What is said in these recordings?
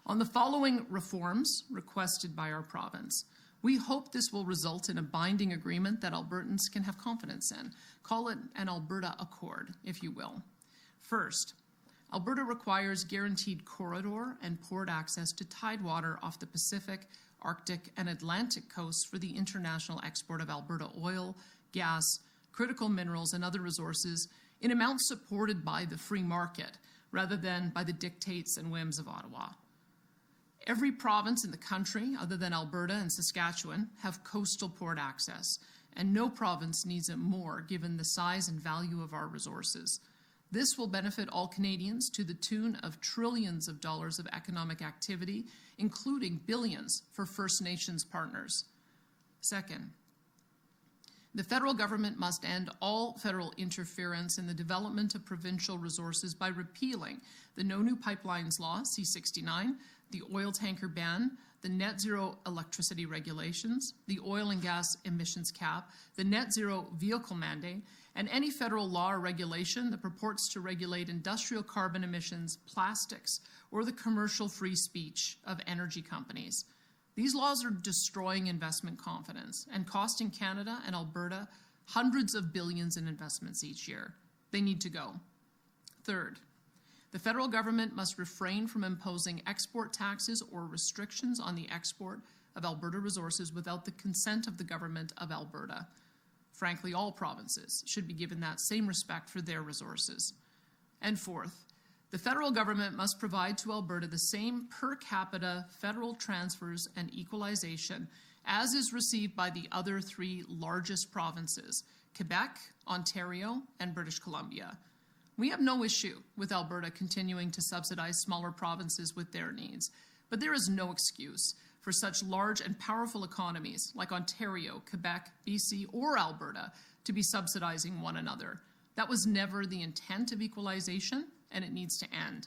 on the following reforms requested by our province. We hope this will result in a binding agreement that Albertans can have confidence in. Call it an Alberta Accord, if you will. First, Alberta requires guaranteed corridor and port access to tidewater off the Pacific, Arctic, and Atlantic coasts for the international export of Alberta oil, gas, critical minerals, and other resources in amounts supported by the free market rather than by the dictates and whims of Ottawa. Every province in the country, other than Alberta and Saskatchewan, have coastal port access, and no province needs it more given the size and value of our resources. This will benefit all Canadians to the tune of trillions of dollars of economic activity, including billions for First Nations partners. Second, the federal government must end all federal interference in the development of provincial resources by repealing the No New Pipelines Law, C-69, the oil tanker ban, the net zero electricity regulations, the oil and gas emissions cap, the net zero vehicle mandate, and any federal law or regulation that purports to regulate industrial carbon emissions, plastics, or the commercial free speech of energy companies. These laws are destroying investment confidence and costing Canada and Alberta hundreds of billions in investments each year. They need to go. Third, the federal government must refrain from imposing export taxes or restrictions on the export of Alberta resources without the consent of the government of Alberta. Frankly, all provinces should be given that same respect for their resources. And fourth, the federal government must provide to Alberta the same per capita federal transfers and equalization as is received by the other three largest provinces, Quebec, Ontario, and British Columbia. We have no issue with Alberta continuing to subsidize smaller provinces with their needs, but there is no excuse for such large and powerful economies like Ontario, Quebec, BC, or Alberta to be subsidizing one another. That was never the intent of equalization, and it needs to end.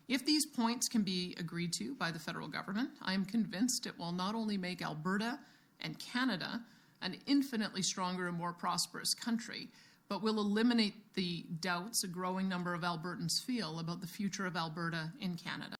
If these points can be agreed to by the federal government, I am convinced it will not only make Alberta and Canada an infinitely stronger and more prosperous country, but will eliminate the doubts a growing number of Albertans feel about the future of Alberta in Canada.